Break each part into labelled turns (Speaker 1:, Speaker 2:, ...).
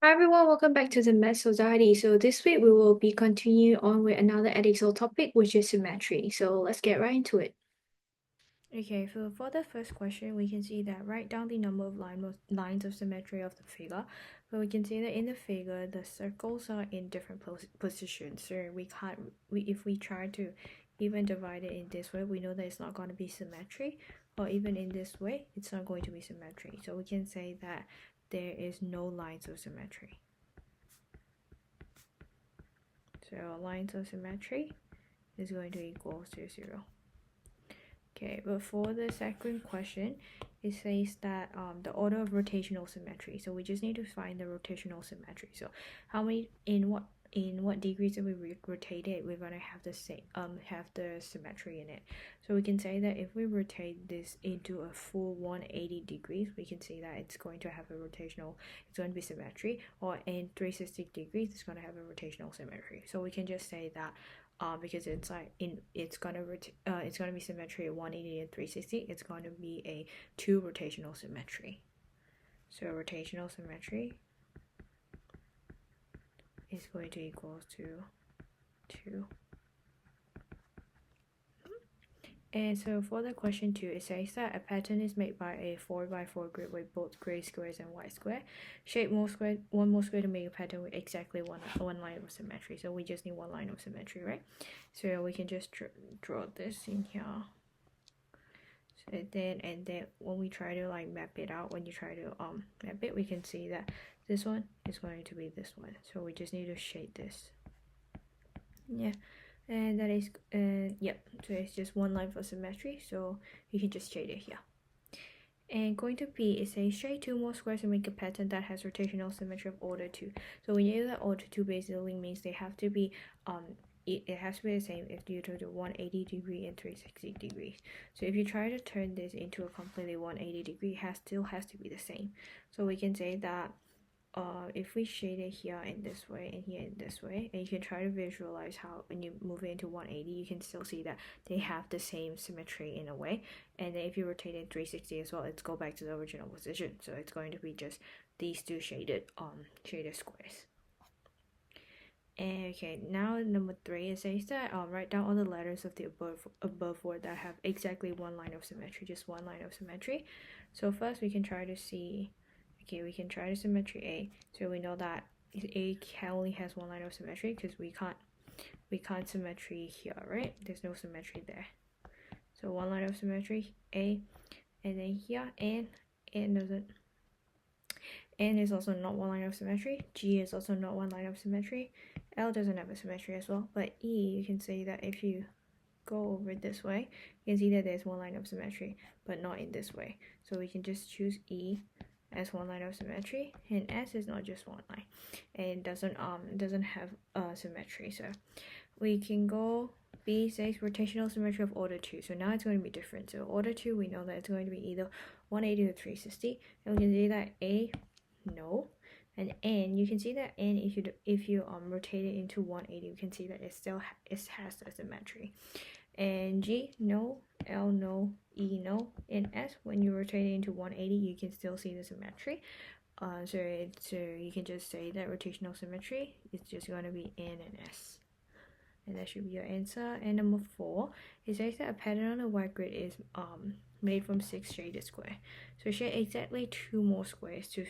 Speaker 1: Hi everyone, welcome back to the Math Society. So this week we will be continuing on with another Edexcel topic, which is symmetry. So let's get right into it.
Speaker 2: Okay, so for the first question, we can see that write down the number of lines of symmetry of the figure. So we can see that in the figure, the circles are in different positions. So if we try to even divide it in this way, we know that it's not going to be symmetry, or even in this way, it's not going to be symmetry. So we can say that there is no lines of symmetry. So lines of symmetry is going to equal to 0. Okay, but for the second question, it says that the order of rotational symmetry. So we just need to find the rotational symmetry. So how many in what degrees if we rotate it, we're gonna have the same have the symmetry in it. So we can say that if we rotate this into a full 180 degrees, we can see that it's going to have a rotational, it's going to be symmetry, or in 360 degrees, it's going to have a rotational symmetry. So we can just say that because it's gonna be symmetry at 180 and 360. It's going to be a 2 rotational symmetry. So rotational symmetry is going to equal to 2. And so for the question 2, it says that a pattern is made by a 4x4 grid with both gray squares and white square. Shape one more square to make a pattern with exactly one line of symmetry. So we just need one line of symmetry, right? So we can just draw this in here. So then when we try to like map it out, when you try to map it, we can see that this one is going to be this one. So we just need to shade this. Yeah. And that is yep, so it's just one line for symmetry, so you can just shade it here. And going to B, it says shade 2 more squares and make a pattern that has rotational symmetry of order 2. So when you do that, order 2 basically means they have to be it has to be the same if you do the 180 degree and 360 degrees. So if you try to turn this into a completely 180 degree, it still has to be the same. So we can say that if we shade it here in this way and here in this way, and you can try to visualize how when you move it into 180, you can still see that they have the same symmetry in a way. And then if you rotate it 360 as well, it's go back to the original position. So it's going to be just these two shaded squares. And okay, now number 3, it says that write down all the letters of the above word that have exactly one line of symmetry, just one line of symmetry. So first we can try to see. Okay, we can try the symmetry A. So we know that A only has one line of symmetry because we can't symmetry here, right? There's no symmetry there. So one line of symmetry A, and then here N doesn't. N is also not one line of symmetry. G is also not one line of symmetry. L doesn't have a symmetry as well. But E, you can say that if you go over this way, you can see that there's one line of symmetry, but not in this way. So we can just choose E as one line of symmetry, and S is not just one line, and it doesn't have symmetry. So we can go B says rotational symmetry of order 2. So now it's going to be different. So order 2, we know that it's going to be either 180 or 360, and we can see that A, no, and N, you can see that N, if you rotate it into 180, you can see that it has the symmetry. And G, no, L, no, E, no, and S, when you rotate it into 180, you can still see the symmetry. So you can just say that rotational symmetry is just going to be N and S. And that should be your answer. And number 4, it says that a pattern on a white grid is made from 6 shaded squares. So shade exactly 2 more squares to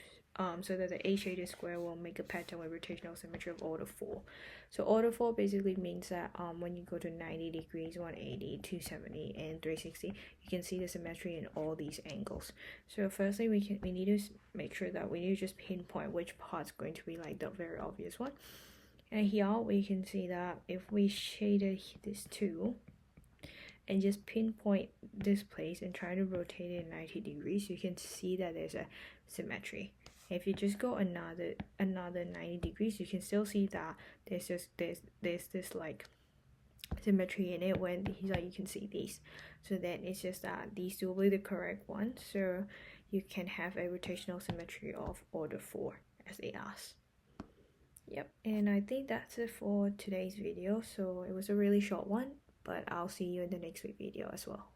Speaker 2: so that the 8 shaded square will make a pattern with rotational symmetry of order 4. So order 4 basically means that when you go to 90 degrees, 180, 270, and 360, you can see the symmetry in all these angles. So firstly, we need to make sure that we need to just pinpoint which part's going to be like the very obvious one. And here we can see that if we shaded this too and just pinpoint this place and try to rotate it 90 degrees, you can see that there's a symmetry. If you just go another 90 degrees, you can still see that there's this like symmetry in it when you can see these. So then it's just that these two will be the correct ones. So you can have a rotational symmetry of order 4 as they ask. Yep, and I think that's it for today's video. So it was a really short one, but I'll see you in the next week video as well.